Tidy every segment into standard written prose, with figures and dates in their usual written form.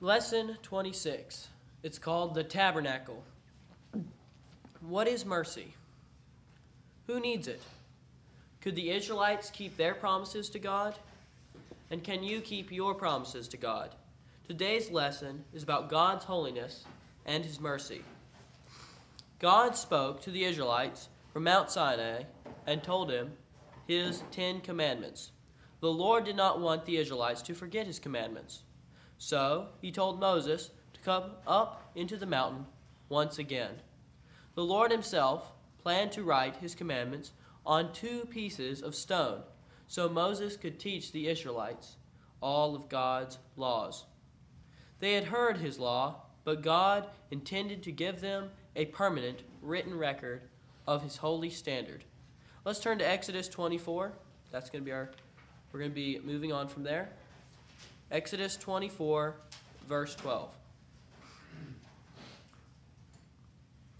Lesson 26. It's called the Tabernacle. What is mercy? Who needs it? Could the Israelites keep their promises to God? And can you keep your promises to God? Today's lesson is about God's holiness and his mercy. God spoke to the Israelites from Mount Sinai and told him his 10 commandments. The Lord did not want the Israelites to forget his commandments. So he told Moses to come up into the mountain once again. The Lord himself planned to write his commandments on 2 pieces of stone so Moses could teach the Israelites all of God's laws. They had heard his law, but God intended to give them a permanent written record of his holy standard. Let's turn to Exodus 24. That's going to be we're going to be moving on from there. Exodus 24, verse 12.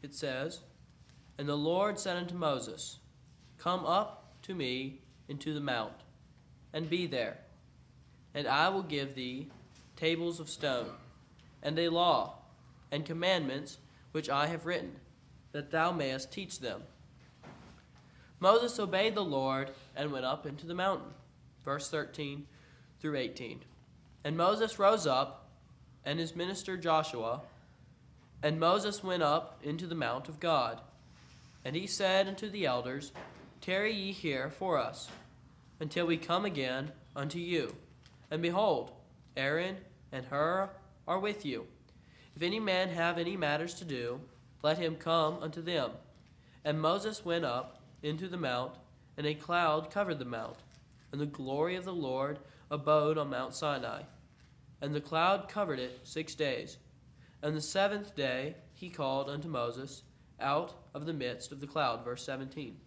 It says, "And the Lord said unto Moses, Come up to me into the mount, and be there. And I will give thee tables of stone, and a law, and commandments which I have written, that thou mayest teach them." Moses obeyed the Lord and went up into the mountain. Verse 13 through 18. And Moses rose up, and his minister Joshua, and Moses went up into the mount of God. And he said unto the elders, Tarry ye here for us, until we come again unto you. And behold, Aaron and Hur are with you. If any man have any matters to do, let him come unto them. And Moses went up into the mount, and a cloud covered the mount, and the glory of the Lord abode on Mount Sinai. And the cloud covered it 6 days. And the 7th day he called unto Moses out of the midst of the cloud. Verse 17.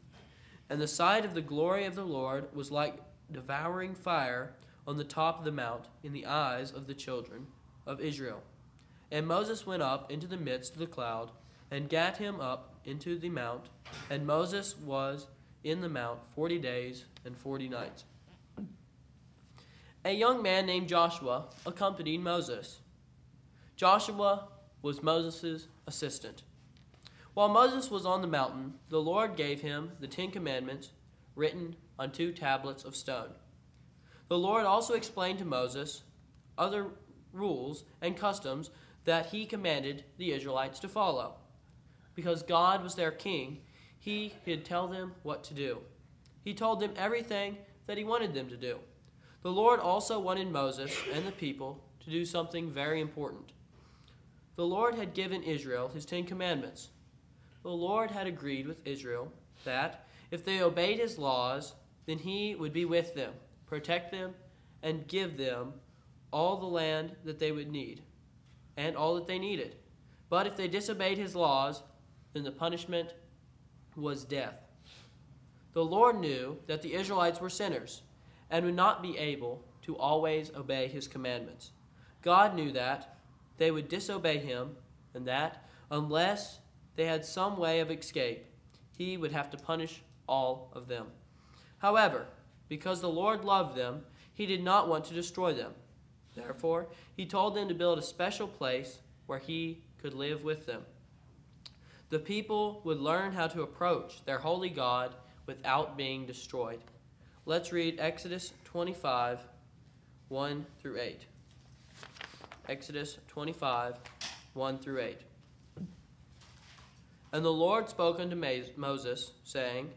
And the sight of the glory of the Lord was like devouring fire on the top of the mount in the eyes of the children of Israel. And Moses went up into the midst of the cloud, and gat him up into the mount. And Moses was in the mount 40 days and 40 nights. A young man named Joshua accompanied Moses. Joshua was Moses' assistant. While Moses was on the mountain, the Lord gave him the 10 commandments written on 2 tablets of stone. The Lord also explained to Moses other rules and customs that he commanded the Israelites to follow. Because God was their king, he could tell them what to do. He told them everything that he wanted them to do. The Lord also wanted Moses and the people to do something very important. The Lord had given Israel his 10 commandments. The Lord had agreed with Israel that if they obeyed his laws, then he would be with them, protect them, and give them all the land that they would need, and all that they needed. But if they disobeyed his laws, then the punishment was death. The Lord knew that the Israelites were sinners and would not be able to always obey his commandments. God knew that they would disobey him, and that unless they had some way of escape, he would have to punish all of them. However, because the Lord loved them, he did not want to destroy them. Therefore, he told them to build a special place where he could live with them. The people would learn how to approach their holy God without being destroyed. Let's read Exodus 25, 1 through 8. Exodus 25, 1 through 8. And the Lord spoke unto Moses, saying,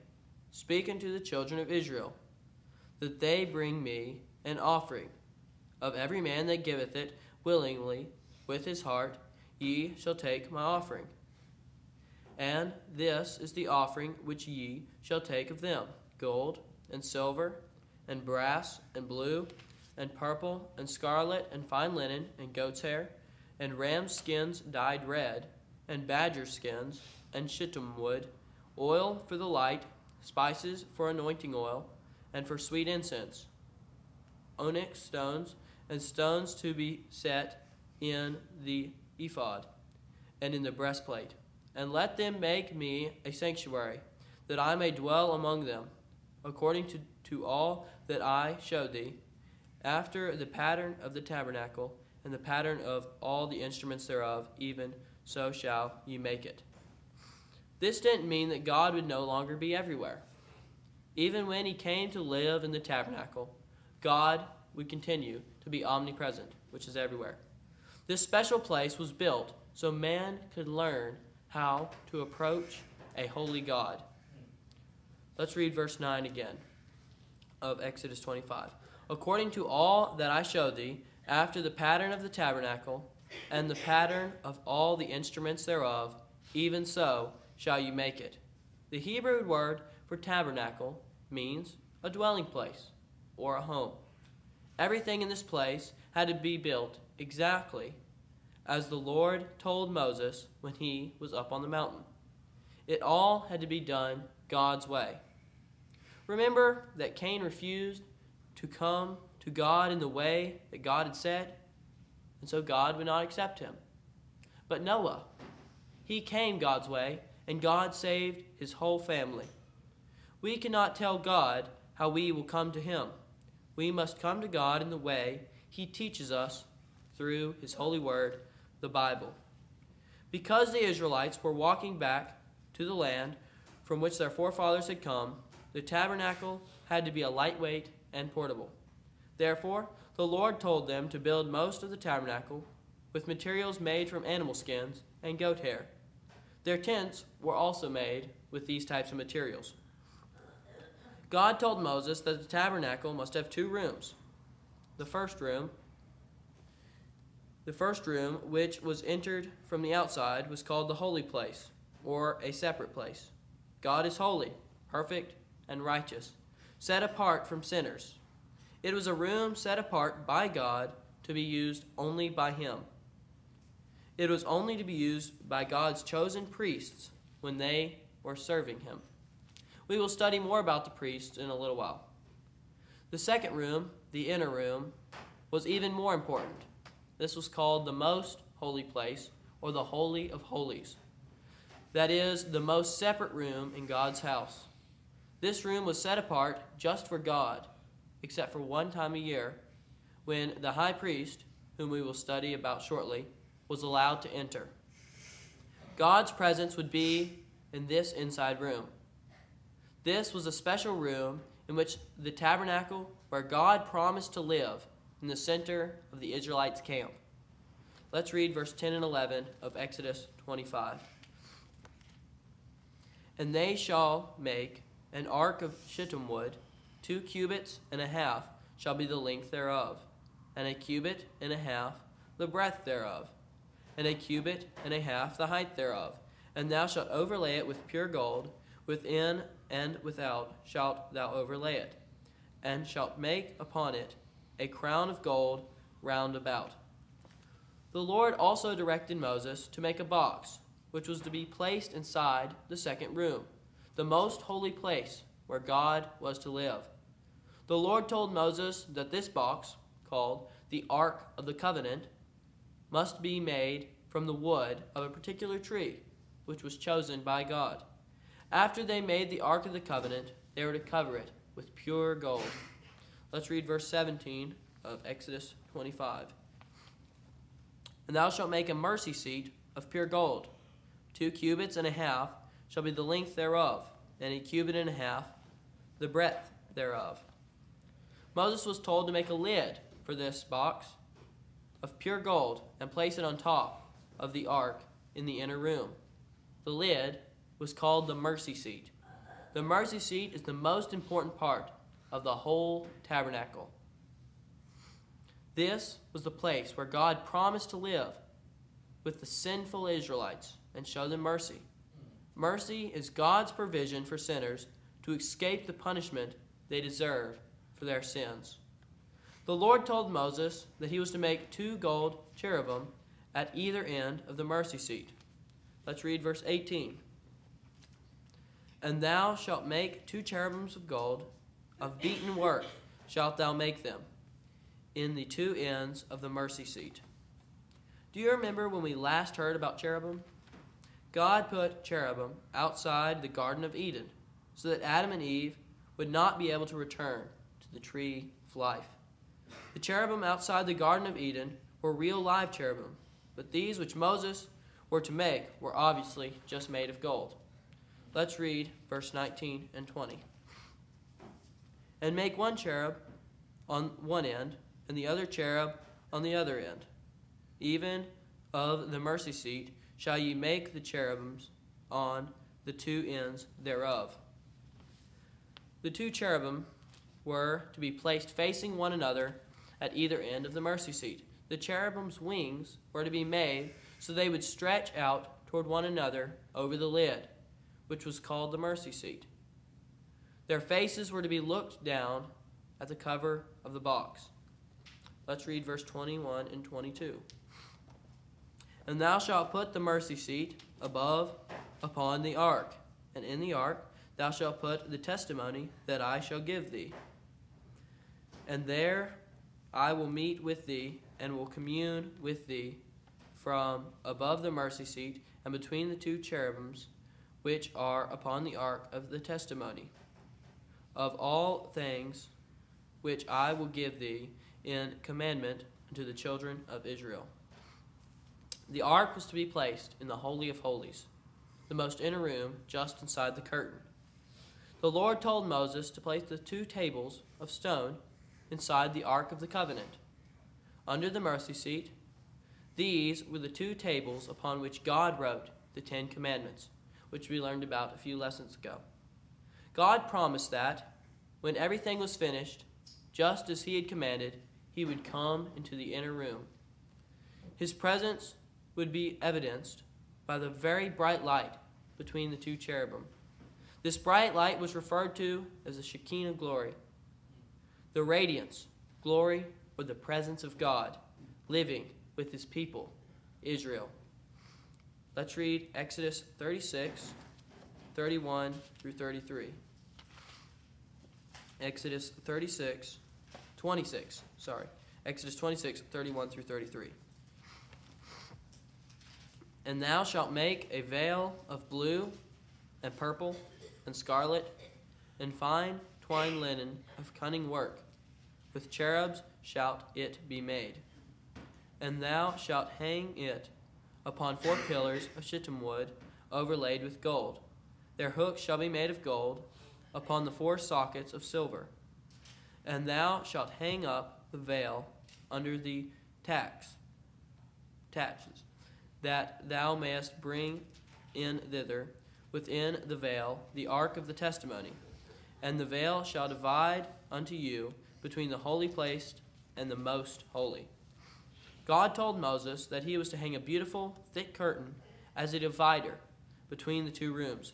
Speak unto the children of Israel, that they bring me an offering. Of every man that giveth it willingly with his heart, ye shall take my offering. And this is the offering which ye shall take of them: gold, and silver, and brass, and blue, and purple, and scarlet, and fine linen, and goat's hair, and ram's skins dyed red, and badger skins, and shittim wood, oil for the light, spices for anointing oil, and for sweet incense, onyx stones, and stones to be set in the ephod, and in the breastplate. And let them make me a sanctuary, that I may dwell among them, according to all that I showed thee, after the pattern of the tabernacle, and the pattern of all the instruments thereof, even so shall ye make it. This didn't mean that God would no longer be everywhere. Even when he came to live in the tabernacle, God would continue to be omnipresent, which is everywhere. This special place was built so man could learn how to approach a holy God. Let's read verse 9 again of Exodus 25. According to all that I showed thee, after the pattern of the tabernacle, and the pattern of all the instruments thereof, even so shall you make it. The Hebrew word for tabernacle means a dwelling place or a home. Everything in this place had to be built exactly as the Lord told Moses when he was up on the mountain. It all had to be done God's way. Remember that Cain refused to come to God in the way that God had said, and so God would not accept him. But Noah, he came God's way, and God saved his whole family. We cannot tell God how we will come to him. We must come to God in the way he teaches us through his holy word, the Bible. Because the Israelites were walking back to the land from which their forefathers had come, the tabernacle had to be a lightweight and portable. Therefore, the Lord told them to build most of the tabernacle with materials made from animal skins and goat hair. Their tents were also made with these types of materials. God told Moses that the tabernacle must have 2 rooms. The first room, which was entered from the outside, was called the holy place, or a separate place. God is holy, perfect, and righteous, set apart from sinners. It was a room set apart by God to be used only by him. It was only to be used by God's chosen priests when they were serving him. We will study more about the priests in a little while. The second room, the inner room, was even more important. This was called the most holy place, or the Holy of Holies. That is, the most separate room in God's house. This room was set apart just for God, except for one time a year, when the high priest, whom we will study about shortly, was allowed to enter. God's presence would be in this inside room. This was a special room in which the tabernacle, where God promised to live, in the center of the Israelites' camp. Let's read verse 10 and 11 of Exodus 25. And they shall make an ark of shittim wood, 2 cubits and a half shall be the length thereof, and a cubit and a half the breadth thereof, and a cubit and a half the height thereof. And thou shalt overlay it with pure gold, within and without shalt thou overlay it, and shalt make upon it a crown of gold round about. The Lord also directed Moses to make a box, which was to be placed inside the second room, the most holy place where God was to live. The Lord told Moses that this box, called the Ark of the Covenant, must be made from the wood of a particular tree, which was chosen by God. After they made the Ark of the Covenant, they were to cover it with pure gold. Let's read verse 17 of Exodus 25. And thou shalt make a mercy seat of pure gold. 2 cubits and a half shall be the length thereof, and a cubit and a half the breadth thereof. Moses was told to make a lid for this box of pure gold and place it on top of the ark in the inner room. The lid was called the mercy seat. The mercy seat is the most important part of the whole tabernacle. This was the place where God promised to live with the sinful Israelites and show them mercy. Mercy is God's provision for sinners to escape the punishment they deserve for their sins. The Lord told Moses that he was to make 2 gold cherubim at either end of the mercy seat. Let's read verse 18. And thou shalt make 2 cherubims of gold, of beaten work shalt thou make them, in the 2 ends of the mercy seat. Do you remember when we last heard about cherubim? God put cherubim outside the Garden of Eden so that Adam and Eve would not be able to return to the tree of life. The cherubim outside the Garden of Eden were real live cherubim, but these which Moses were to make were obviously just made of gold. Let's read verse 19 and 20. And make one cherub on one end, and the other cherub on the other end. Even of the mercy seat shall ye make the cherubims on the two ends thereof. The two cherubim were to be placed facing one another at either end of the mercy seat. The cherubim's wings were to be made so they would stretch out toward one another over the lid, which was called the mercy seat. Their faces were to be looked down at the cover of the box. Let's read verse 21 and 22. And thou shalt put the mercy seat above upon the ark, and in the ark thou shalt put the testimony that I shall give thee. And there I will meet with thee, and will commune with thee from above the mercy seat, and between the two cherubims which are upon the ark of the testimony, of all things which I will give thee in commandment unto the children of Israel. The ark was to be placed in the Holy of Holies, the most inner room just inside the curtain. The Lord told Moses to place the two tables of stone inside the Ark of the Covenant, under the mercy seat. These were the two tables upon which God wrote the 10 Commandments, which we learned about a few lessons ago. God promised that, when everything was finished, just as he had commanded, he would come into the inner room. His presence would be evidenced by the very bright light between the two cherubim. This bright light was referred to as the Shekinah glory, the radiance, glory, or the presence of God living with his people, Israel. Let's read Exodus 36, 31 through 33. Exodus 26, 31 through 33. And thou shalt make a veil of blue and purple and scarlet and fine twined linen of cunning work. With cherubs shalt it be made. And thou shalt hang it upon 4 pillars of shittim wood overlaid with gold. Their hooks shall be made of gold upon the 4 sockets of silver. And thou shalt hang up the veil under the taches, that thou mayest bring in thither within the veil the ark of the testimony. And the veil shall divide unto you between the holy place and the most holy. God told Moses that he was to hang a beautiful, thick curtain as a divider between the 2 rooms.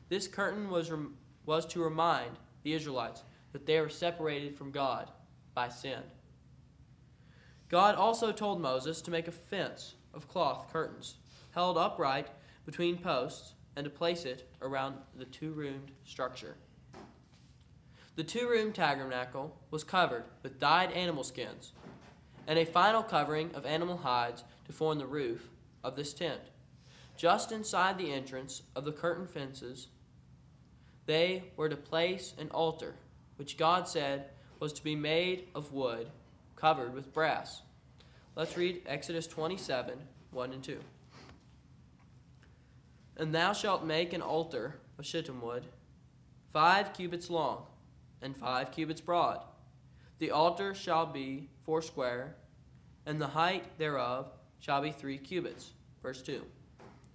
This curtain was to remind the Israelites that they were separated from God by sin. God also told Moses to make a fence of cloth curtains held upright between posts and to place it around the 2-roomed structure. The 2-room tabernacle was covered with dyed animal skins and a final covering of animal hides to form the roof of this tent. Just inside the entrance of the curtain fences, they were to place an altar, which God said was to be made of wood covered with brass. Let's read Exodus 27, 1 and 2. And thou shalt make an altar of shittim wood, 5 cubits long, and 5 cubits broad. The altar shall be 4 square, and the height thereof shall be 3 cubits. Verse 2.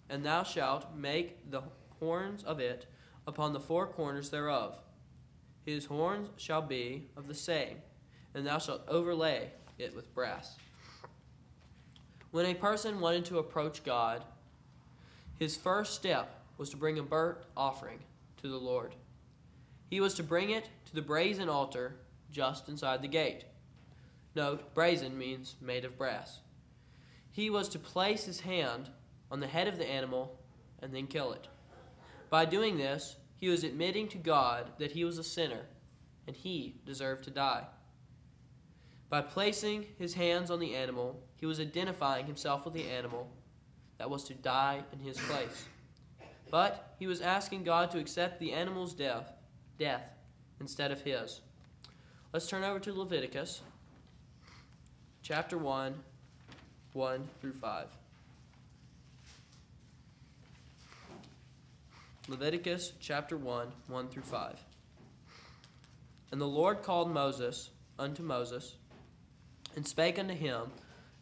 And thou shalt make the horns of it upon the 4 corners thereof. His horns shall be of the same, and thou shalt overlay it with brass. When a person wanted to approach God, his first step was to bring a burnt offering to the Lord. He was to bring it to the brazen altar just inside the gate. Note, brazen means made of brass. He was to place his hand on the head of the animal and then kill it. By doing this, he was admitting to God that he was a sinner and he deserved to die. By placing his hands on the animal, he was identifying himself with the animal that was to die in his place. But he was asking God to accept the animal's death instead of his. Let's turn over to Leviticus chapter 1, 1 through 5. Leviticus chapter 1, 1 through 5. And the Lord called Moses unto Moses, and spake unto him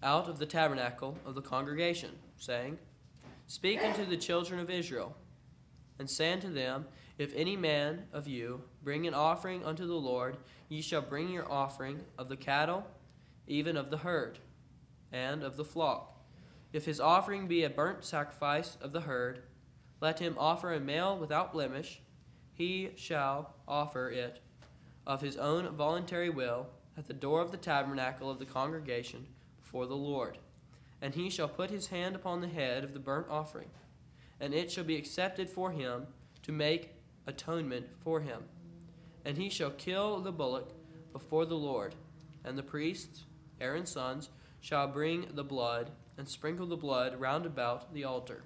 out of the tabernacle of the congregation, saying, Speak unto the children of Israel, and say unto them, If any man of you bring an offering unto the Lord, ye shall bring your offering of the cattle, even of the herd, and of the flock. If his offering be a burnt sacrifice of the herd, let him offer a male without blemish. He shall offer it of his own voluntary will at the door of the tabernacle of the congregation before the Lord. And he shall put his hand upon the head of the burnt offering, and it shall be accepted for him to make atonement for him. And he shall kill the bullock before the Lord, and the priests, Aaron's sons, shall bring the blood, and sprinkle the blood round about the altar,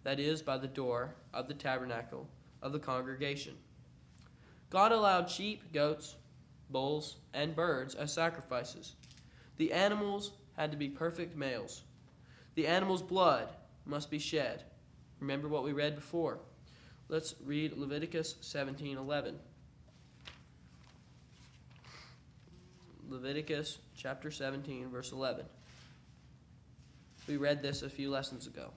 that is by the door of the tabernacle of the congregation. God allowed sheep, goats, bulls, and birds as sacrifices. The animals had to be perfect males. The animal's blood must be shed. Remember what we read before. Let's read Leviticus 17:11. Leviticus chapter 17, verse 11. We read this a few lessons ago.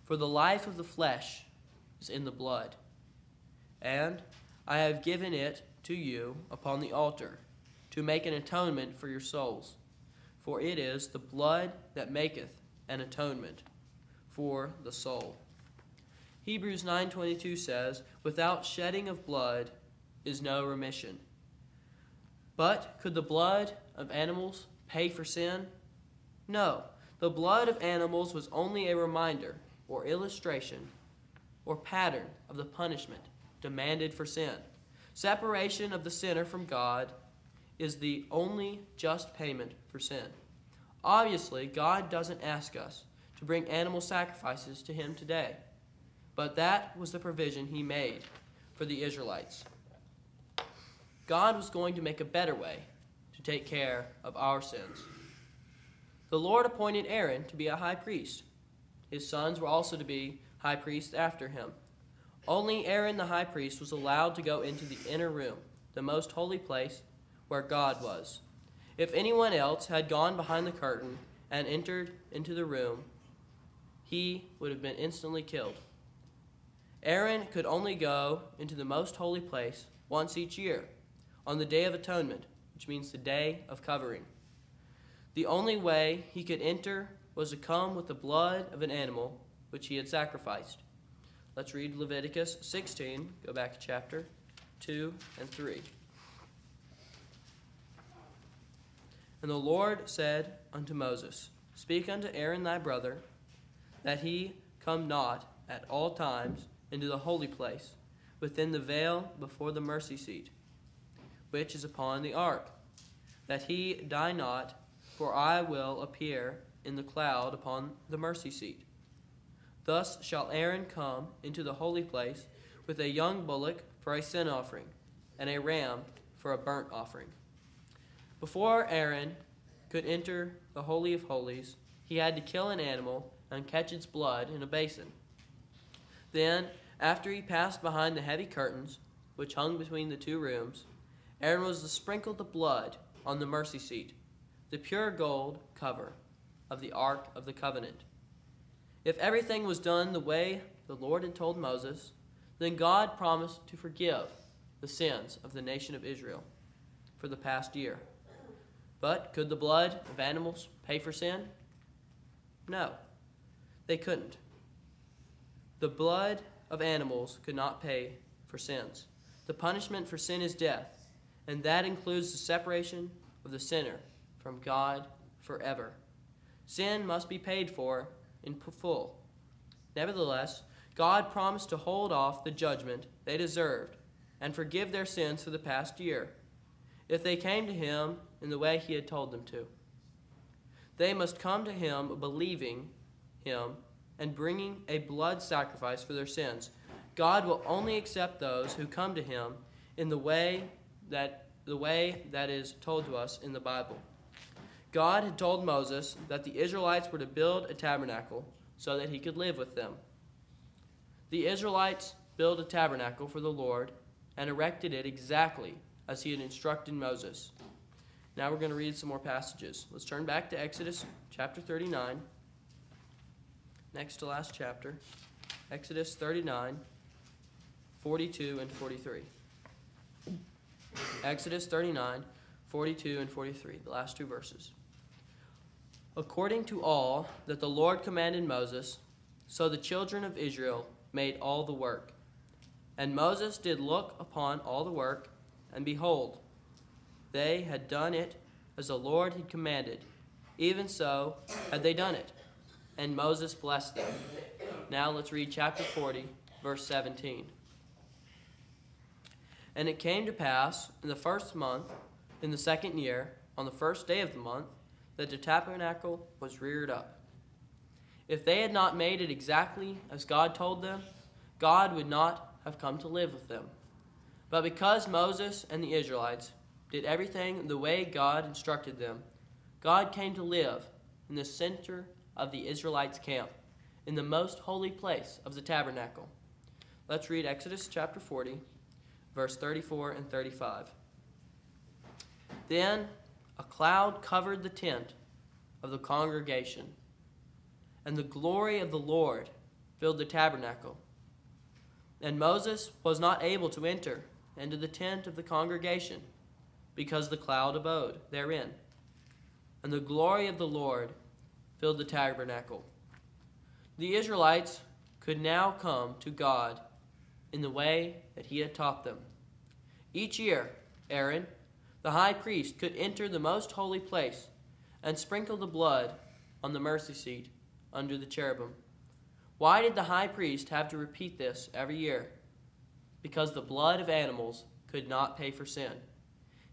For the life of the flesh is in the blood, and I have given it to you upon the altar to make an atonement for your souls. For it is the blood that maketh an atonement for the soul. Hebrews 9:22 says, Without shedding of blood is no remission. But could the blood of animals pay for sin? No. The blood of animals was only a reminder or illustration or pattern of the punishment demanded for sin. Separation of the sinner from God is the only just payment for sin. Obviously, God doesn't ask us to bring animal sacrifices to him today, but that was the provision he made for the Israelites. God was going to make a better way to take care of our sins. The Lord appointed Aaron to be a high priest. His sons were also to be high priests after him. Only Aaron the high priest was allowed to go into the inner room, the most holy place where God was. If anyone else had gone behind the curtain and entered into the room, he would have been instantly killed. Aaron could only go into the most holy place once each year, on the Day of Atonement, which means the Day of Covering. The only way he could enter was to come with the blood of an animal which he had sacrificed. Let's read Leviticus 16, go back to chapter 2 and 3. And the Lord said unto Moses, Speak unto Aaron thy brother, that he come not at all times into the holy place, within the veil before the mercy seat, which is upon the ark, that he die not, for I will appear in the cloud upon the mercy seat. Thus shall Aaron come into the holy place with a young bullock for a sin offering, and a ram for a burnt offering. Before Aaron could enter the Holy of Holies, he had to kill an animal and catch its blood in a basin. Then, after he passed behind the heavy curtains, which hung between the two rooms, Aaron was to sprinkle the blood on the mercy seat, the pure gold cover of the Ark of the Covenant. If everything was done the way the Lord had told Moses, then God promised to forgive the sins of the nation of Israel for the past year. But could the blood of animals pay for sin? No, they couldn't. The blood of animals could not pay for sins. The punishment for sin is death, and that includes the separation of the sinner from God forever. Sin must be paid for in full. Nevertheless, God promised to hold off the judgment they deserved and forgive their sins for the past year, if they came to him in the way he had told them to. They must come to him believing him and bringing a blood sacrifice for their sins. God will only accept those who come to him in the way that is told to us in the Bible. God had told Moses that the Israelites were to build a tabernacle so that he could live with them. The Israelites built a tabernacle for the Lord and erected it exactly as he had instructed Moses. Now we're going to read some more passages. Let's turn back to Exodus chapter 39, next to last chapter. Exodus 39, 42 and 43. Exodus 39, 42 and 43, the last two verses. According to all that the Lord commanded Moses, so the children of Israel made all the work. And Moses did look upon all the work, and behold, they had done it as the Lord had commanded. Even so had they done it. And Moses blessed them. Now let's read chapter 40, verse 17. And it came to pass in the first month, in the second year, on the first day of the month, that the tabernacle was reared up. If they had not made it exactly as God told them, God would not have come to live with them. But because Moses and the Israelites did everything the way God instructed them, God came to live in the center of the Israelites' camp, in the most holy place of the tabernacle. Let's read Exodus chapter 40, verse 34 and 35. Then a cloud covered the tent of the congregation, and the glory of the Lord filled the tabernacle. And Moses was not able to enter into the tent of the congregation, because the cloud abode therein. And the glory of the Lord filled the tabernacle. The Israelites could now come to God in the way that he had taught them. Each year, Aaron, the high priest, could enter the most holy place and sprinkle the blood on the mercy seat under the cherubim. Why did the high priest have to repeat this every year? Because the blood of animals could not pay for sin.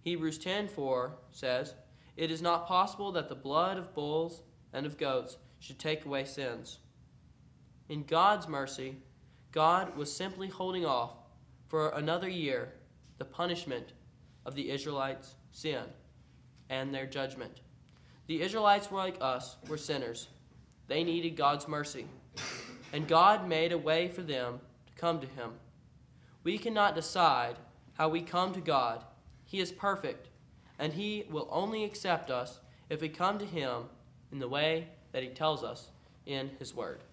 Hebrews 10:4 says, "It is not possible that the blood of bulls and of goats should take away sins." In God's mercy, God was simply holding off for another year the punishment of the Israelites' sin and their judgment. The Israelites were like us, were sinners. They needed God's mercy, and God made a way for them to come to him. We cannot decide how we come to God. He is perfect, and he will only accept us if we come to him in the way that he tells us in his word.